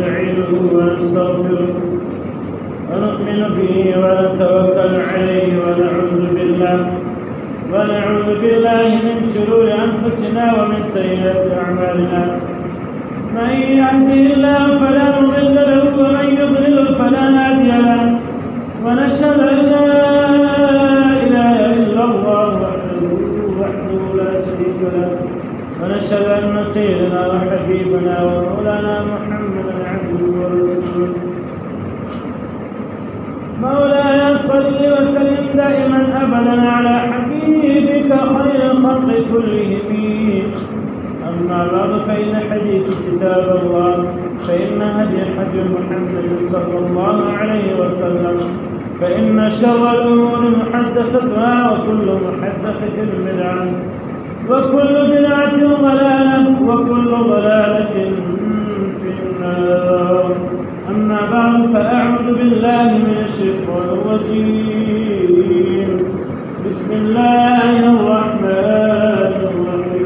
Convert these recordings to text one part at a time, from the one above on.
ونستعينه ونستغفره ونؤمن به ونتوكل عليه ونعوذ بالله من شرور أنفسنا ومن سيئات أعمالنا. من يهده الله فلا مضل له ومن يضلل فلا هادي له، ونشهد أن لا إله إلا الله وحده لا شريك له، ونشهد أن سيدنا وحبيبنا ومولانا محمدا عبده ورسوله. مولاي صل وسلم دائما أبدا على حبيبك خير الخلق كلهم. أما بعد فإن حديث كتاب الله، فإن هدي محمد صلى الله عليه وسلم، فإن شر الأمور محدثتها وكل محدثة بدعة وكل بدعة ضلالة وكل ضلالة في النار. أما بعد فأعوذ بالله من الشيطان الرجيم. بسم الله الرحمن الرحيم.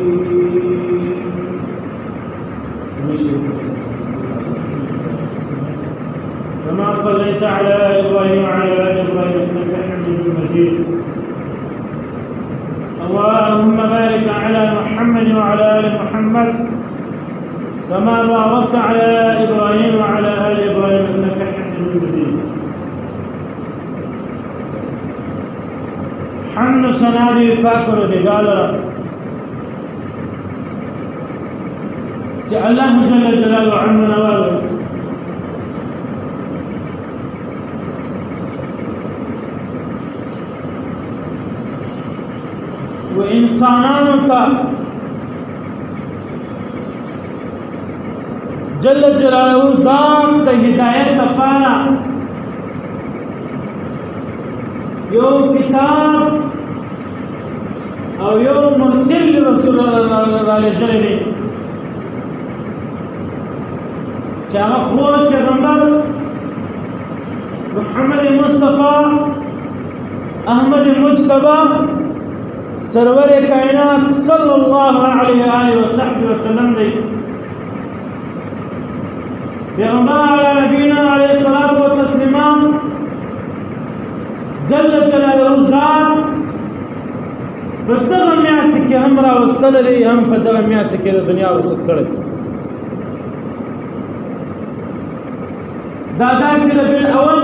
كما صليت على إبراهيم وعلى آل إبراهيم إنك حميد مجيد. اللهم بارك على محمد وعلى آل محمد كما باركت على إبراهيم وعلى آل إبراهيم إنك حميد مجيد. حمد سنادي فاكر دجالا سي الله جل جلاله عنه نواله وإنسانانو تا جل جلاله ذات تا ہدایت تپانا یو کتاب او یو مرسل رسول اللہ علیہ جلدی چاہا خوش پیغمبر محمد مصطفیٰ احمد مجتبہ سرور کائنات صلی اللہ علیہ وآلہ وسلم دی پیغمبر علی نبینا علیہ الصلوۃ والتسلیمات جل جلاله ذات بدغه میاسته کې هم راوستل دي، هم په دغه میاسته کې د دنیا رسد کړی. دا داسې ربیع الاول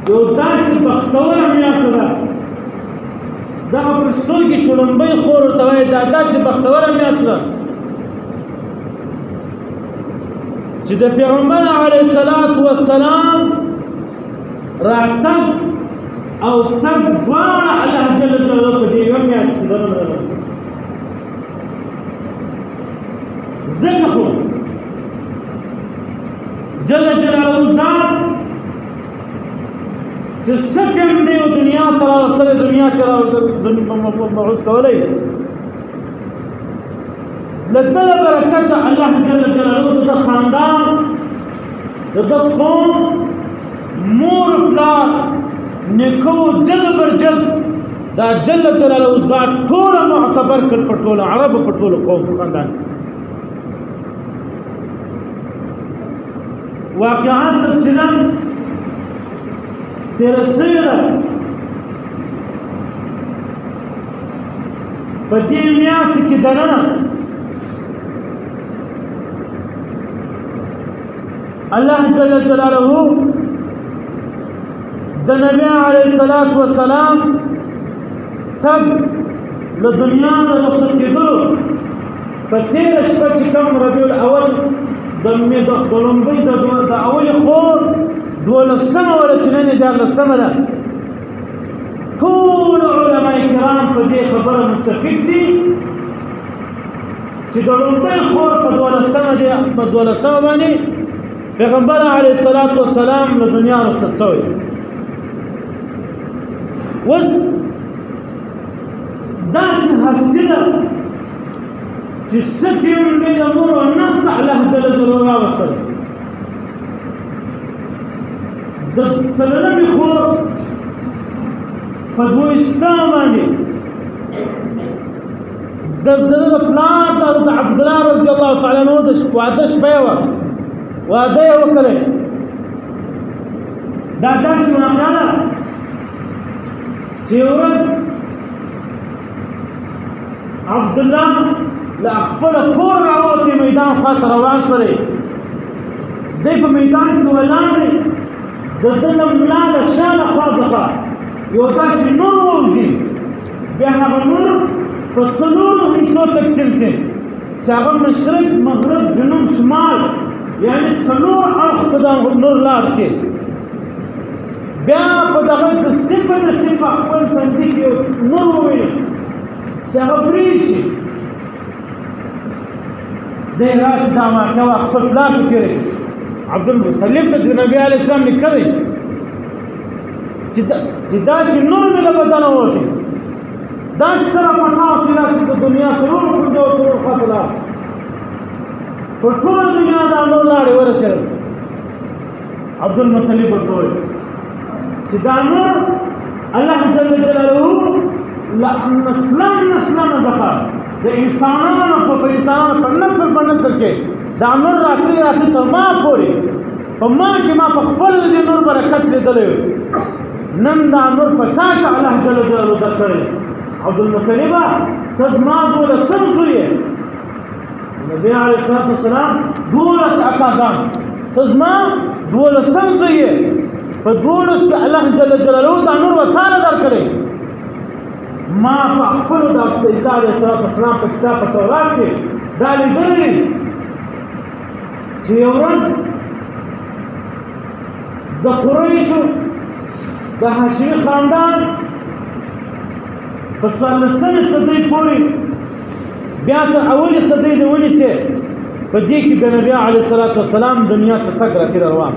یو داسې بختوره میاسته ده، دغه پښتو کې چړمبۍ خور ورته وایي، دا داسې بختوره میاسته ده چې د پیغمبر علیه الصلاة والسلام راتګ او تب دواړه الله جل جلاله په دې یو میاشت کې درنه ځکه خو جل جلاله ذات چې سکم دی او دنیا ته راوستلی، دنیا کې مبعوث کولی له دغه برکت الله جل جلاله د خاندان د قوم مور پلار نیکو جد بر جد دا جل جلاله ذات ټول معتبر کړ په ټول عرب په ټول قوم خاندان. واقعات تفصیلا تیرہ سیرہ په دې میاشت کې دننه الله جل جلاله د نبی علیہ الصلوۃ والسلام تب له دنیا نه رخصت کېدلو په تېره شپه چې کوم ربیع الاول د لومبۍ د اولې خور 12مه ولا چې نن یې 14مه ده، ټول علماء کرام په دې خبره متفق دي چې د لومبۍ خور په 12مه باندې پیغمبر علیه الصلاة والسلام له دنیا رخصت شوی. اوس داسې هستي ده چې څه ټیم دی د مور او نس ته الله جل جلاله راوستلی. د څلورمې خور په 22 باندې د پلار او د عبدالله رضی الله تعالی عنه د واده شپه وه واده یې وکړی. دا داسې واقعه ده چې یوه ورځ عبدالله له خپله کور راووتې میدان خواته روان شولې. دی په میدان کې ولاړ دی، د ده له ملا له شا له خوا څخه یو داسې نور ووځي. بیا هغه نور په څلورو حصو تقسیم شي چې هغه مشرق مغرب جنوب شمال یعنې څلور اړخ ته دا نور لاړ شي. بیا په دغه دستي په دستي په خپل تندي کې یو نور وویني چې هغه پرې شي. دی راشي دا واقعه خپل پلار ته تېرې عبدالمطلب ته چې نبي علیه السلام لیکلی چې داسې نور مې له بدنه ووتې، داسې سره پټاو چې داسې د دنیا څلورو کونجو څلور خواته لاړ، په ټوله دنیا دا نور لاړې ورسېدل. عبدالمطلب ورته وویل چې دا نور الله جل جلاله نسلا ځکه د انسانانو په انسانانو په نسل کې دا نور راتلي تر ما پورې په ما کې ما په خپل دې نور برکت لیدلی وي. نن دا نور په تا کې الله جل جلاله درکړی. عبدالمطلبه ته زما 12 زوی یې، نبي علیه الصلاة والسلام 12 اکاګان، ته زما 12 زوی یې، په 12 کې الله جل جلاله دا نور وتعالی درکړی. ما په خپلو د عیسی علیه السلام په کتاب په تورات کې دا لیدلی چې یو ورځ د قریشو د هاشمي خاندان په 14مې صدۍ پورې بیا تر اولې صدۍ دې ونیسې، په دې کې د نبي علیه الصلاة والسلام دنیا ته تګ راتګ روان.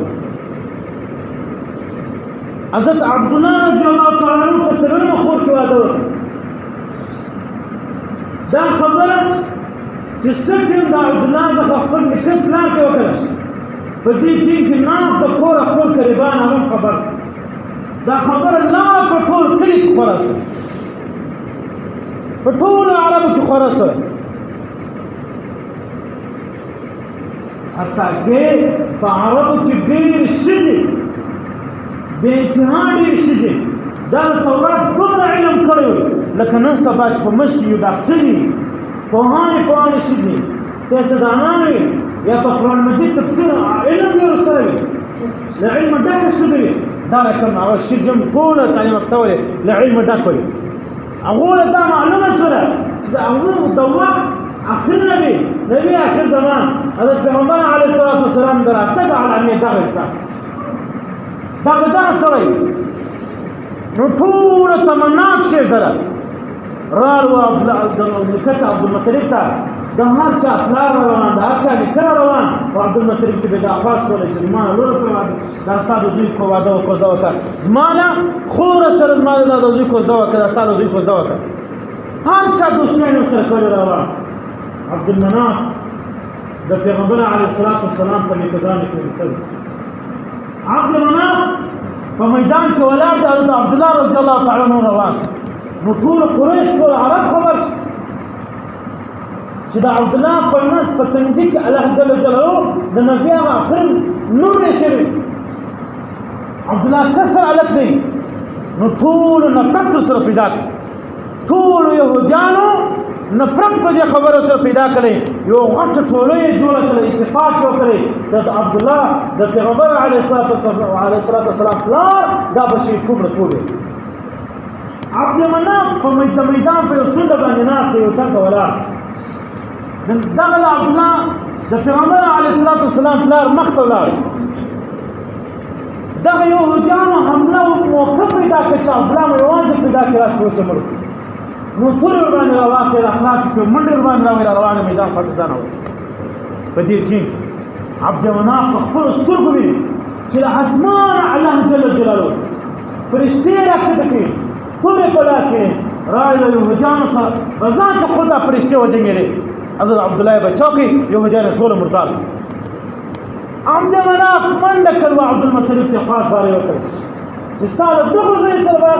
حضرت عبدالله رضی الله تعالی عنه په څلورمه خور کې واده وکړ. دا خبره چې څنګه د عبدالله څخه خپل نیکه پلار کې وکړه، په دې ټیم کې ناست د کور خپل قریبان هم خبر، دا خبره لا په ټول کلي کې خوره شوه، په ټولو عربو کې خوره شوه، حتی کې په عربو کې ډېرې ښځې بې انتها ډېرې ښځې دا د تورات دومره علم کړی وي لکه نن سبا چې په مشق کې یو ډاکټرې پوهانې ښځې سیاستدانان وي یا په قرآن مجید تفسیر علم یې ورسره وي، له علمه ډکه ښځې وي. دا رقم هغه ښځې هم ټوله تعلیم یافته ولې له علمه ډک وي. هغو له دا معلومه شوله چې د هغو د وخت آخر نبي آخر زمان حضرت پیغمبر علیه الصلاة والسلام د راتګ علامې دغه انسان دغه سړی نو ټوله تمنا کښېږدله راړو نیکه ته عبدالمطلب ته د هر چا پلار را روان د هر چا نیکه را روان په عبدالمطلب کې به دا خواست کولی چې زما ورور سره دا ستا د زوی واده کوزده وکړه، زما نه خوره سره زما د زوی کوزده وکړه، دا ستا د زوی کوزده وکړه. هر چا دوستیان ورسره کولې را روان. عبدالمناف د پیغمبر علیه الصلاة والسلام په نیکهګانو کې لیکل. عبدالمناف په میدان کې ولاړ دی، حضرت عبدالله رضی الله تعالی عنه روان. نو ټول قریش ټول عرب خبر چې د عبدالله په نس په تندي کې الله جل جلاله د نبي هغه آخر نور یې شوی. عبدالله کسر هلک دی، نو ټولو نفرت ورسره پیدا کړي، ټولو یهودیانو نفرت په دې خبرو سره پیدا کړی. یو غټه ټولۍ یې جوړه کړې، اتفاق یې وکړی چې د عبدالله د پیغمبر علیه الصلاة والسلام پلار دا به شهید کړو ټول. عبدالمناف په میدان په یو څنډه باندې ناست یو څنګه ولاړ. دغه د عبدالله د پیغمبر علیه الصلاة والسلام پلار مخ ته ولاړ. دغه یهودیانو حمله موقع پیدا کړه چې عبدالله مو یوازې پیدا کړي راست اوسه مړ نو تورې ورباندې راواسې را خلاصې کړې، منډې ورباندې روانې میدان خواته ځان وړي. په دې ټیم عبدالمناف په خپلو سترګو ویني چې له اسمانه الله جل جلاله فرشتې راکښته کړي، تورې په لاس کې راغلې له یهودیانو سره په ځان ته خود دا فرشتې وجنګېدې. حضرت عبدالله یې بچاو کړي، یهودیان یې ټوله مردار. عبدالمناف منډه کړه، عبدالمطلب ته خوا ساری وکړه چې ستا له دغو زوی سره به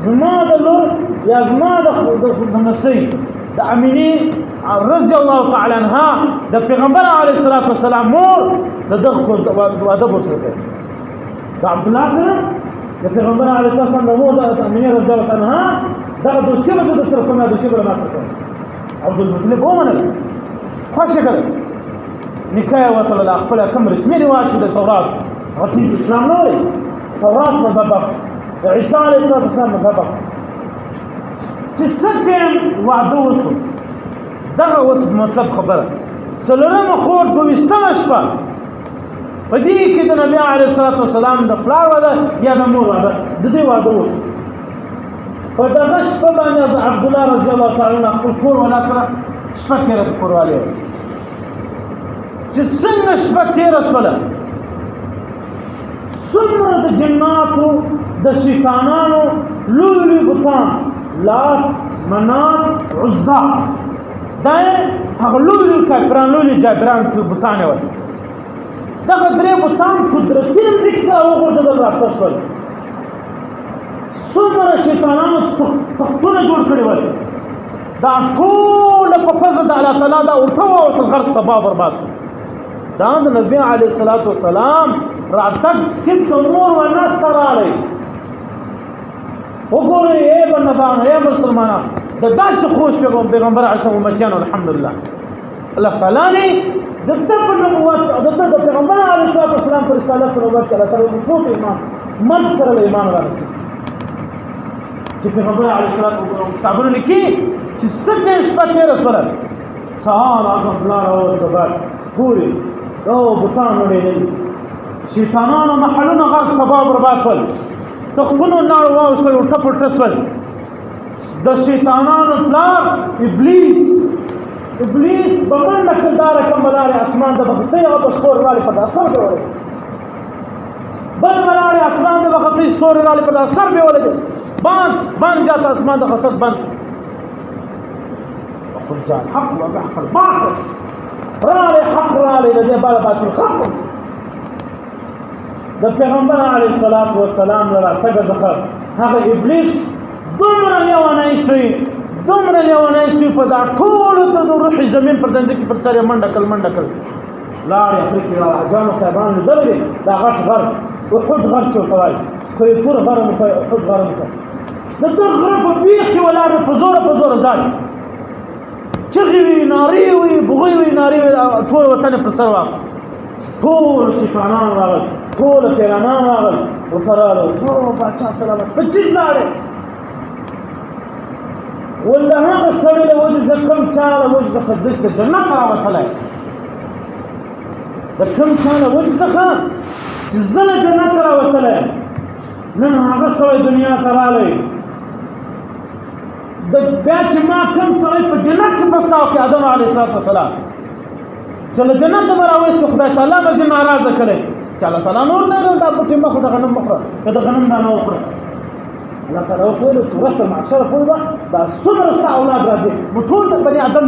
زما د لور یا زما د نسۍ د امینه رضی الله تعالی عنها د پیغمبر علیه الصلاۃ والسلام مور د دغه واده ورسره کوي د عبد الله سره د پیغمبر علیه الصلاۃ والسلام د مور د امینه رضی الله عنها دغه دوستي به د سره کومه دوستي به ما سره عبد المطلب ومنل خوښ کړ نکاح وته له خپل کوم رسمي رواج د تورات او د اسلام نه لري تورات مذهب عیسی علیه السلام مذهب چې څنګه وعده وسو دغه اوس مطلب خبره څلورم خور په وستمه شپه په دې کې د نبی علیه الصلاۃ والسلام د پلار واده یا د مور واده د دې واده وسو په دغه شپه باندې عبد الله رضی الله تعالی عنہ خپل کور ولا سره شپه تېره کورواله چې څنګه شپه تېره شوله څومره د جناتو د شیطانانو لوی بوتان لات منات عزا دا هغه لوی کافران لوی جابران په بوتان وي دغه درې بوتان قدرتي ذکر او غوړه راځي شول څومره شیطانانو تختونه جوړ کړي ول دا ټول په فضل د الله تعالی دا ورته او غرق تباہ برباد دا د نبی علیه الصلاۃ والسلام راتګ ست امور و ناس تراله وګورئ اے بندگان اے مسلمانان د داش خوش پیغمبر علیه السلام الحمدلله الله تعالی دې د تفن نبوت د پیغمبر علیه السلام پر رسالت پر نبوت کله تر ټول ایمان من سره ایمان راځي چې پیغمبر علیه السلام تعبیر لیکي چې څنګه شپه تیر سره سهار اعظم الله او تبار پوری او بوتان لري شیطانانو محلونه غاښ تباہ برباد شول تختونو نار واوښتل ټپ ټسول د شیطانانو پلار ابلیس بمنډه کړداره کمبلاره اسمان د بغتۍ او بشخور والی په اثر به ولګي بل ملاره اسمان د بغتۍ ستوري والی په اثر به ولګي بانس جاته اسمان د خطر بند وقل جاء الحق وزحق الباطل رالی حق رالی د دې بالا باطل ختم د پیغمبر علیه الصلاۃ والسلام لرا تګ ذکر هغه ابلیس دومره لیونی شوی په دا ټول د روح زمین پر دنځ کې پر سره منډه کړ لاړې افریقې راجانو صاحبان لیدلې دا غټ غر احد غر چې وایي خو یې پور غر احد غر د دغه غر په بیخ کې ولاړ په زور ځای چغې وي نارې وي بغې وي نارې وي ټول وطن پر سر واخ ټول شیطانان راغل ټول پیرانان راغل ورته راغلل باچا سلامت په چیز لاړې ولا هغه سړی له وجې زه کوم چا له وجې څخه د جنت راوتلی د کوم چا له وجې څخه چې زه له جنت راوتلی نن هغه سړی دنیا ته راغلی بیا چې ما کوم سړی په جنت کې بساو کې آدم علیه السلام چې له جنت نه راویستو خدای تعالی به زه ناراضه کړی چې الله تعالی نور دی دا بوټي مه خو د غنم مه خوره که د غنم دانه وخوره الله تعالی وکړي چې ورسته معشره پورې به دا څومره ستا اولاد راځي نو ټول د بني ادم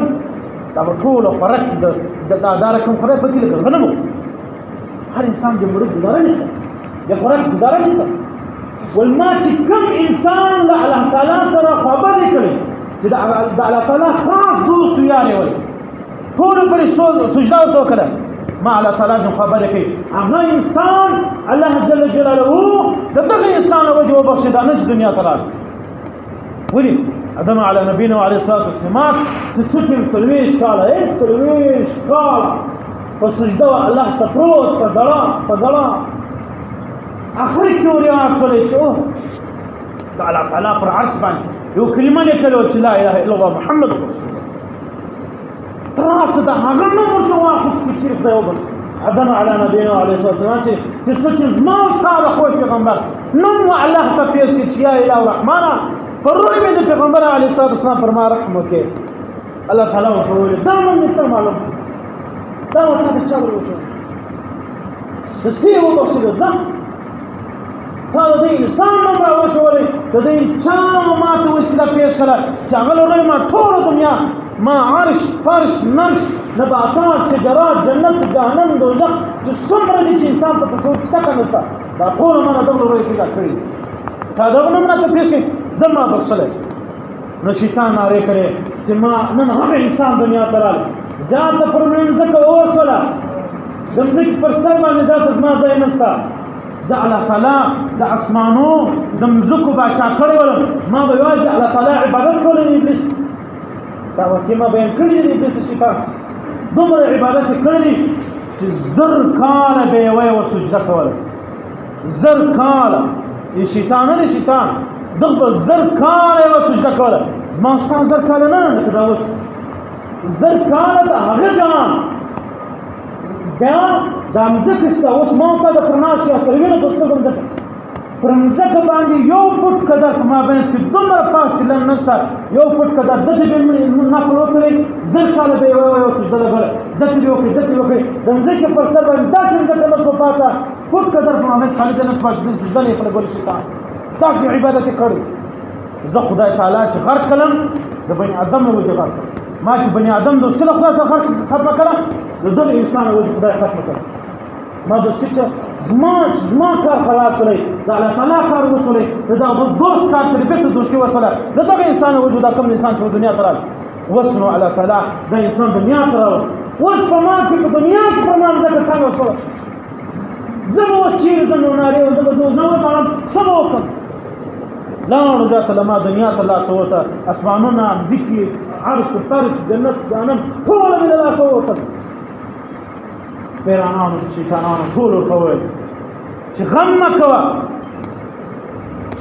دا به ټوله خوراک دا رقم خوراک به کړي لکه غنمو هر انسان د مرید ګزاره نشته د خوراک ګزاره نشته والما چې کوم انسان له الله تعالی سره خواخوږي کړي چې د الله تعالی خاص دوست یاري وي ټول فرشتو سجده وکړه ما الله تعالی جن خبره کوي هغه انسان الله جل جلاله دغه انسان وجه وبخښه د دنیا تعالی ولي ادم على نبينا وعليه الصلاه والسلام تسكن سلويش قال سلويش قال فسجده الله تفروت فزلا اخر کې وریا اصلي چې الله تعالی پر عرش باندې یو کلمه لیکلو چې لا اله الا الله محمد رسول الله تراس دا هغه نو ورته واخد چې خدای وبل ادم على نبينا وعليه الصلاه والسلام چې څه ما استاد خو پیغمبر نو الله ته پیش کې چې یا اله الرحمن پر روی مې د پیغمبر علیه الصلاه والسلام پر ما رحم وکړي الله تعالی وکړي دا مې څه معلوم دا ورته چا وروښه سستی وبخښه ځه تا د انسان نوم راوښولې د دې چا ما ته وسیله پیش کړه چې هغه لوري ما ټول دنیا ما عرش فرش نرش نباتات شجرات جنت جهنم دوزخ چې څومره دي چې انسان په تصور کې څه نشته دا ټول ما د لوري پیدا کړی تا دا نوم نه ته پیش کړي زما بخښلې نو شیطان ناره کړي چې ما نن هغه انسان دنیا ته راغلی ذاته پر مې مځکه ووسوله د مځکې پر سر باندې ذاته زما ځای نشته زه الله تعالی د اسمانو د مځکو باچا کړی ولم ما به یوازې الله تعالی عبادت کولی د ابلیس دا واقع ما بیان کړي دي د ابلیس شیطان دومره عبادت یې کړی دي چې 1000 کاله به یې ویې سجده کوله 1000 کاله شیطان نه دی شیطان دغه به 1000 کاله یې سجده کوله زما ستا 1000 کاله نه لکه دا اوس 1000 کاله د هغه جهان بیا دا مځکه شته اوس ما ته د پرناسي اثروینو په سترګو مځکه پر مځکه باندې 1 فوټ قدر په مابینځ کې دومره فاصله نشته 1 فوټ قدر دته به نقل وکړئ 1000 کاله به یې ویې سجده لګوله دته به وکړئ دته به وکړئ د مځکې پر سر باندې داسې مځکه نه شوه پاته فوټ قدر په مابینځ خالي ته نه شوه سجده نه یې په لګولې شیطان داسې عبادت یې کړی زه خدای تعالی چې غرق کړم د بني ادم نه وجه غرق ما چې بني ادم د سره خلاصه ختمه کړه د دغه انسان وجه خدای ختمه کړه ما د سچ زما کار خلاص کړی د الله تعالی کار وسولې د دغه دوست کار چې بیرته دوستي وسوله د دغه انسان وجه دا کوم انسان چې دنیا ته راغی وسنو الله تعالی دا انسان دنیا ته راوړ اوس په ما کې په دنیا کې په ما ځکه څنګه وسوله زه به اوس چیرې ځم نو نارې او زه به زه وځم څه به وکړم لاړو ذات لما دنیا ته لاسه وته اسمانونه ځمکې عرش فرش جنت جهنم ټوله مې له لاسه ووتل پیرانانو شیطانانو ټول ورته وویل چې غم مه کوه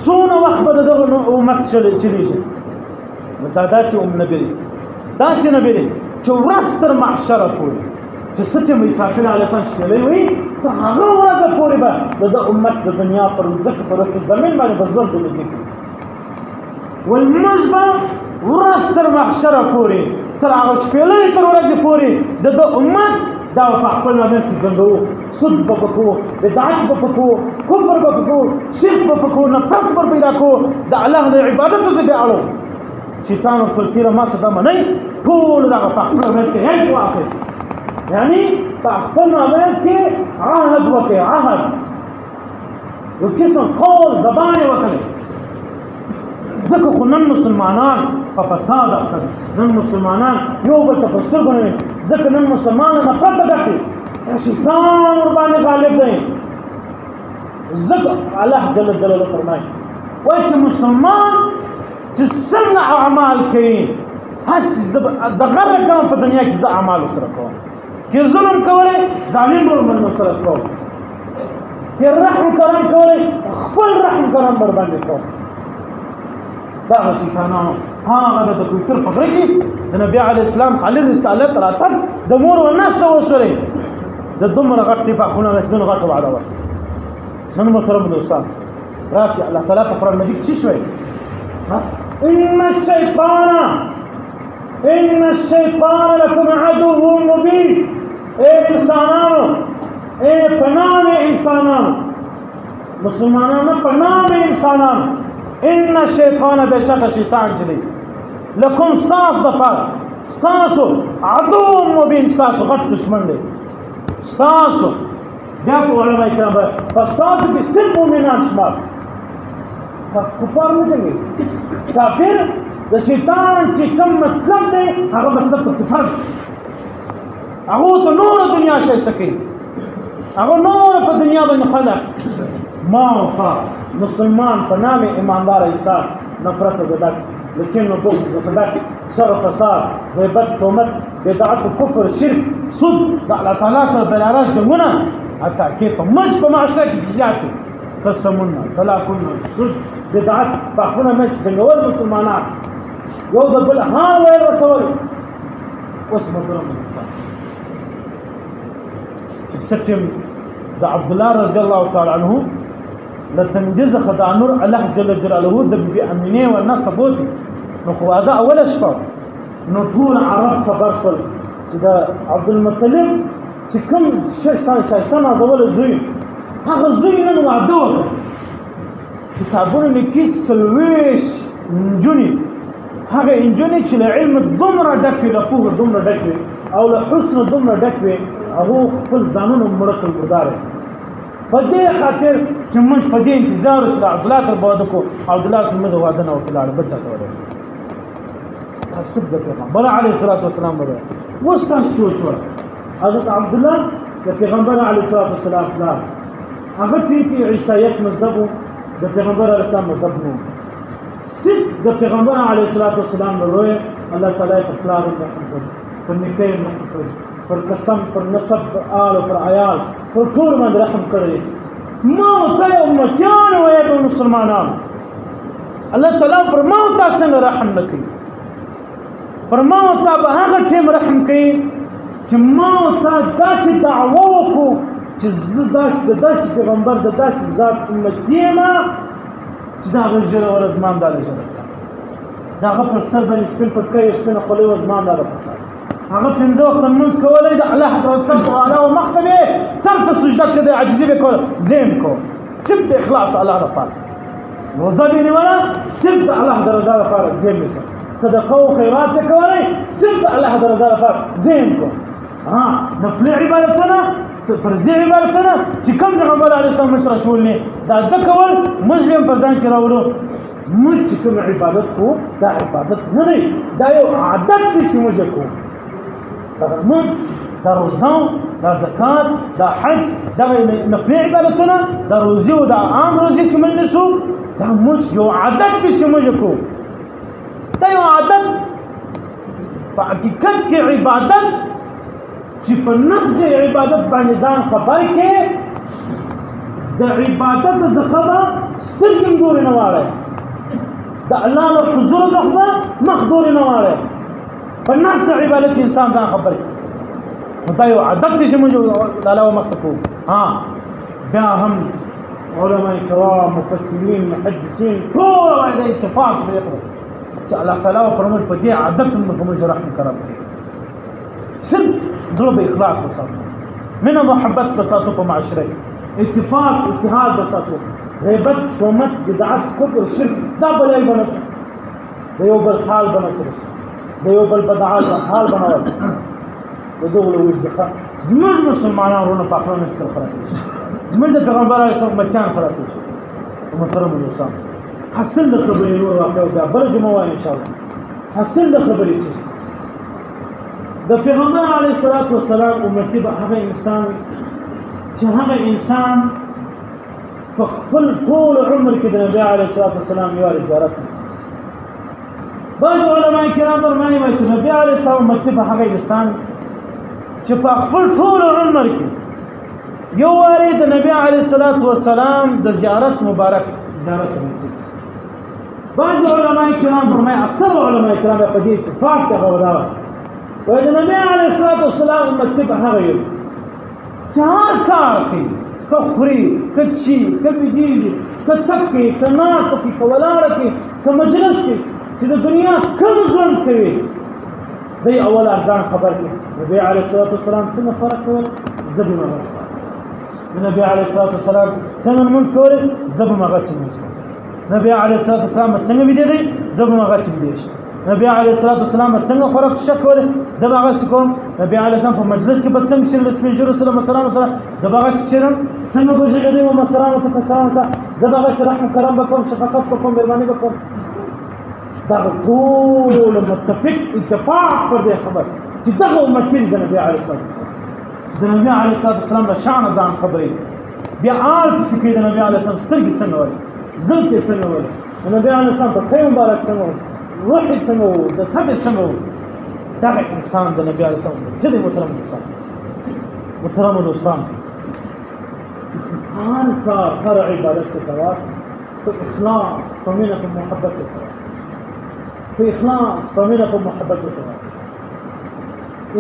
څونه وخت به د دغه امت چلیږي نو دا داسې نبي دی داسې نبي دی چې ورځ تر محشره پورې چې څه چې اسرافیل علیه السلام شکلی وي تر هغه ورځه پورې به د ده امت د دنیا پر ځمکه پر زمین باندې به ژوند ولیږي والموږ به ورځ تر محشره پورې تر هغه شپېلۍ تر ورځې پورې د ده امت دا په خپل مابینځ کې ګنډوو سود به په کوو بدعت به په کوو کفر به په کوو شرک به په کوو نفرت به پیدا کوو د الله د عبادت ته به اړو شیطان خپل تیره ما څه دا منئ ټول دغه په خپل مابینځ کې هیڅ واخلئ یعنی په خپل مابینځ کې عهد وکړئ عهد یو قسم قول زبان یې وکړئ ځکه خو نن مسلمانان په فساد اخته دي نن مسلمانان یو بل ته په سترګو نه ویني ځکه نن مسلمان نفرت ته ډک دي شیطان ورباندې غالب دی ځکه الله جل جلاله فرمایي وایي چې مسلمان چې څنګه اعمال کوي هسې زه د غره کوم په دنیا کې زه اعمال ورسره کوم که ظلم کولی ظالم به ورسره کوم که رحم کرم کولی خپل رحم کرم ورباندې کوم دغه شیطانانو هغه د کویتر په غره کې د نبي علیه السلام خالد رسالت راتګ د مور و نس ته وسولې د دومره غټ اتفاقونه دونه غټه وعده وه نن محترم دوستان راسي الله تعالی په قرآن مجید څه شوی ان الشیطان لکم عدو مبین ای انسانانو ای پنام انسانانو مسلمانانو پنام انسانانو ان الشیطان بشک شیطان چلی لکم ستاسو دپاره ستاسو عدو مبین ستاسو غټ دشمن دی ستاسو بیا په علماء کرام په ستاسو کې صرف مؤمنان شمار کفار نه کوي کافر د شیطان چې کوم مطلب دی هغه مطلب په کفر هغه ته نور دنیا شایسته کوي هغه نور په دنیا باندې خلق ما وفا مسلمان په نام ایماندار انسان نفرت زدک لیکن بغض زدک شر فساد غیبت تهمت بدعت کفر شرک سود د الله تعالی سره بلاراز جنګونه حتی کې په مش په معاشره کې زیات قسمونه طلاقونه سود بدعت په خپل مش جنګول مسلمانان یو د بل حال وای رسول اوس مدرم ستم د عبد الله رضی الله تعالی عنه لتنجز خدع نور الله جل جلاله د بي امنه والناس بوتي نو خو هذا اول شپه نو ټول عرب خبر شول چې دا عبد المطلب چې کوم شایستان اول زوی هغه زوی نن وعده وکړ کتابونه لیکي سلويش انجوني هغه انجوني چې له علم دومره ډک وي له پوهه دومره ډک وي او له حسن دومره ډک وي هغه خپل ځانونه مړه کړل ګردار په دې خاطر چې موږ په دې انتظار چې عبد الله سره واده کو عبد الله سره موږ واده نه وکړل بچا سره حسب د پیغمبر علیه الصلاۃ والسلام بده وستا سوچ ور حضرت عبد الله د پیغمبر علیه الصلاۃ والسلام دا هغه تی عیسایت مذهب د پیغمبر علیه السلام مذهب نو صرف د پیغمبر علیه الصلاۃ والسلام له الله تعالی په خلاف رحم کوي پر نکاح رحم کوي پر قسم پر نسب پر آل پر عیال پر ټول باندې رحم کړی ما ته امتیان وې د مسلمانانو الله تعالی پر ما تاسو نه رحم نکړي پر ما ته به هغه ټیم رحم کوي چې ما ته داسې دعوه وکړو چې زه داسې پیغمبر د داسې ذات امتی یم چې د هغه ژېره ور زما دا ژېره سته د هغه پر سر باندې سپین پټکی سپینه خولۍ ور زما دا هغه پنځه وخته لمونځ کولی د الله حضرت سب تعالی او مخ ته به سر په سجده چې د عاجزي به کول زه یې کوم صرف د اخلاص د الله لپاره روزه به یې نیوله صرف د الله د رضا لپاره زه یې نیسم صدقه او خیرات به کولی صرف د الله د رضا لپاره زه یې کوم نفلي عبادتونه فرضي عبادتونه چې کوم پیغمبر علیه السلام مشره شولني دا د کول مسلم په ځان کې راوړو موږ چې کوم عبادت کوو دا عبادت نه دی دا یو عادت دی چې موږ کوو دا لمونځ دا روزه دا زکات دا حج دا نفلي عبادتونه دا روزي او دا عام روزي چې موږ نیسو دا موږ یو عادت دی چې موږ کوو دا یو عادت په حقیقت کې عبادت چې په نفس عبادت باندې ځان خبر کې د عبادت څخه سترګې ګورې نه واړی د الله له حضور څخه مخ ګورې نه واړی په نفس عبادت چې انسان ځان خبر کړي دا یو عادت دی چې موږ د الله مخ ته کوو بیا هم علماء کرام مفسرین محدثین ټول باندې اتفاق وکړي چې الله تعالی فرمایي په دې عادت موږ رحم کرم کوي صرف زړه به اخلاص وساتو مینه محبت وساتو په معاشره اتفاق اتحاد وساتو غیبت تهمت بدعت کفر شرک دا بلای بنه د یو بل حال بنه د یو بل بدعات حال بنول د دوه وجهه زموږ مسلمانانو په خپل نفس سره زموږ د پیغمبر علیه السلام بچان خلاصو محترم دوستان حاصل د خبرې نور واقع دا بل جمعه ان شاء الله حاصل د خبرې د پیغمبر علیه الصلاۃ والسلام امتی به هغه انسان چې هغه انسان په خپل ټول عمر کې د نبی علیه الصلاۃ والسلام یو زیارت بعض علماء کرام فرمایي چې نبی علیه السلام امتی به هغه انسان چې په خپل ټول عمر کې یو واری د نبی علیه الصلاۃ والسلام د زیارت مبارک زیارت نصیب بعض علماء کرام فرمایي اکثر علماء کرام په دې اتفاق ته غوړاوه وإذا النبي عليه الصلاة والسلام مكتبه هغير شهار كاركي كخري كتشي كبديجي كتكي كناسكي كولاركي كمجلسكي في الدنيا كم زون كوي زي أول أرزان خبركي النبي عليه الصلاة والسلام سنة فرق كوي زبي ما غسل النبي عليه الصلاة والسلام سنة المنس كوي زبي ما غسل منس النبي عليه الصلاة والسلام سنة بديدي زبي ما غسل بديش نبی علیه الصلاۃ والسلام څنګه خوراک شکول زباغه سکوم نبی علیه السلام په مجلس کې بس څنګه شرل اسمه جوړ سره مسلمان سره زباغه شرم څنګه بوجه و مسلمان ته سلام ته زباغه رحم کرم وکم شفقت وکم مهرباني وکم دا ټول متفق اتفاق پر دې خبر چې دغه امت د نبی علیه الصلاۃ والسلام د نبی علیه الصلاۃ والسلام د شان ځان خبرې بیا آل چې کې د نبی علیه السلام سترګې څنګه وایي زلت څنګه وایي نبی علیه السلام په خیر مبارک څنګه روحي څنګه د صبر څنګه دا انسان د نبی عليه السلام جدي محترم دوستان هر کار هر عبادت سے تواس تو اخلاص فمنه محبت في اخلاص فمنه محبت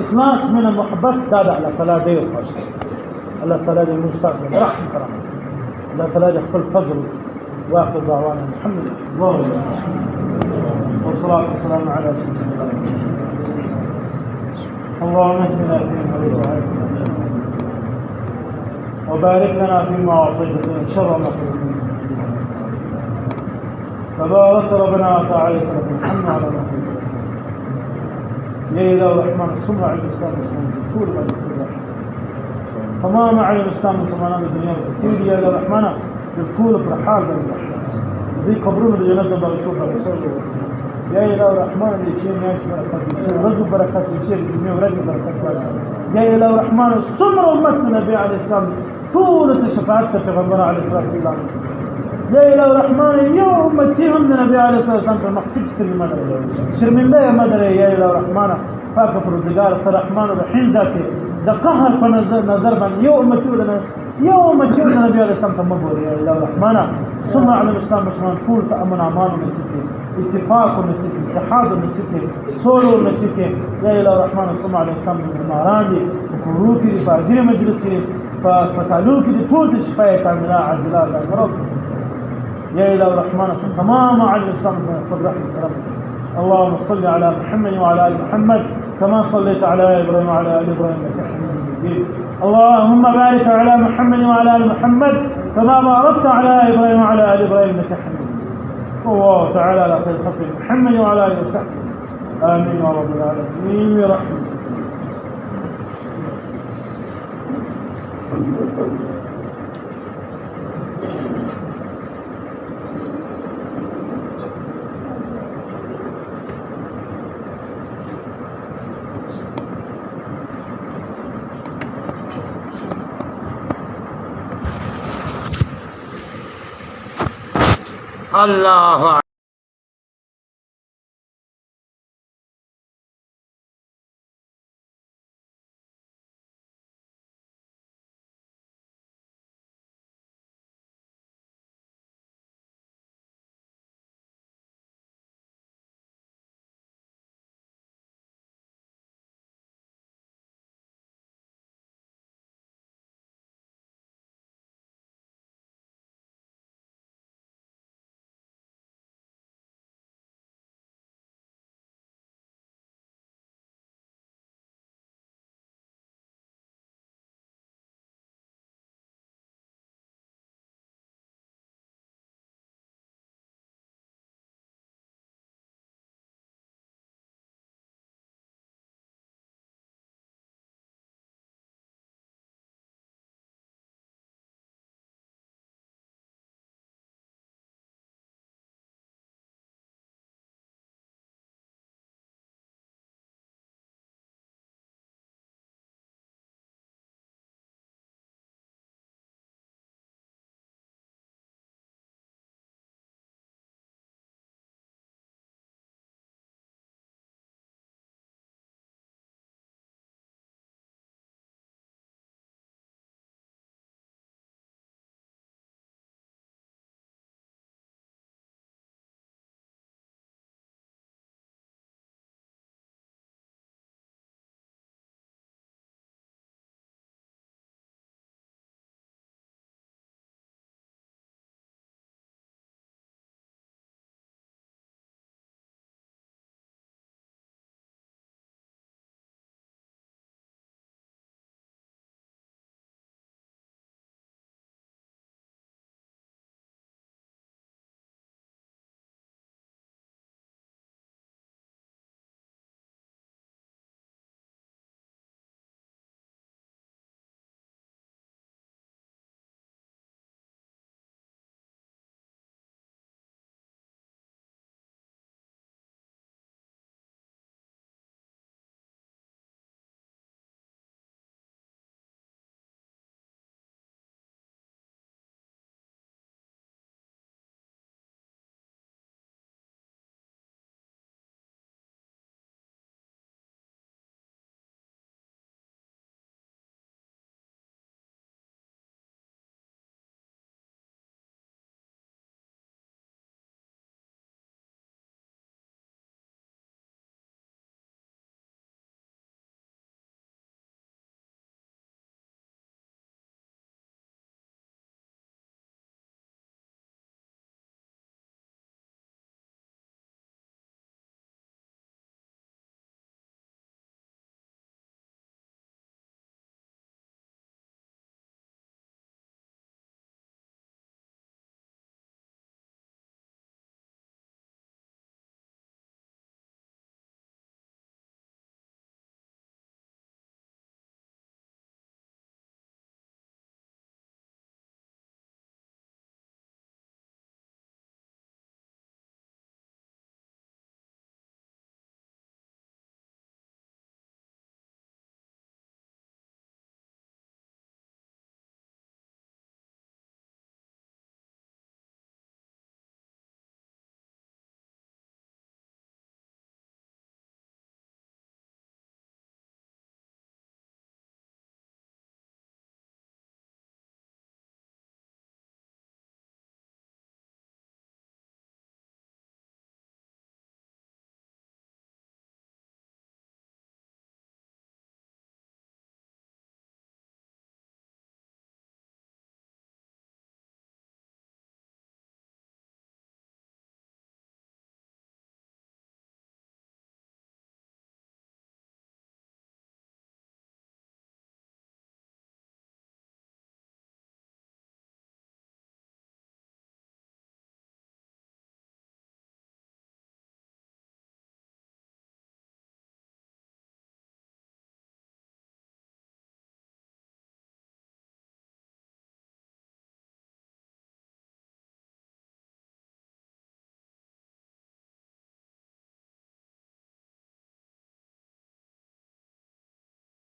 اخلاص من محبت دا الله تعالی دی خوش الله تعالی دی مستعد رحم کرم الله تعالی خپل فضل واخر دعوانا الحمد لله والصلاة والسلام على سيدنا محمد اللهم اهدنا فيمن هديت وبارك لنا فيما أعطيت وقنا شر ما قضيت تبارك ربنا وتعالى لك الحمد على ما قضيت يا إله الرحمن صل على الإسلام طول ما يقول فما مع الإسلام وطمأنان الدنيا والدين يا إله الرحمن بالطول برحال ذي قبرون الجنة بغيتوها رسول الله يا إله الرحمن الشيء ناس بركة رزق بركة الشيء الدنيا ورزق بركة يا إله الرحمن سمر أمة النبي عليه السلام طول الشفاعات پیغمبر عليه الصلاة والسلام يا إله الرحمن يوم أمتهم النبي عليه الصلاة والسلام في مكتب شرمنده يا مدري يا إله الرحمن فاك پروردگار الرحمن الرحيم ذاتي ده قهر فنظر من يوم أمتهم يوم أمتهم النبي عليه الصلاة والسلام مبور يا إله الرحمن ثم على الإسلام مسلمان طول تأمن أمان ونسيته اتفاق ونسيته اتحاد ونسيته صلح ونسيته يا إله الرحمن ثم على الإسلام مهران دي وروكي دي فازير مجلسي فاسپتالوكي دي طول شفاية كاملة عجلة دائما يا إله الرحمن تمام على الإسلام خذ رحمة ربك اللهم صل على محمد وعلى آل محمد كما صليت على إبراهيم وعلى آل إبراهيم إنك حميد مجيد اللهم بارك على محمد وعلى آل محمد كما باركت على إبراهيم وعلى آل إبراهيم إنك حميد الله تعالى على خير خلق محمد وعلى آله وصحبه آمين يا رب العالمين برحمتك الله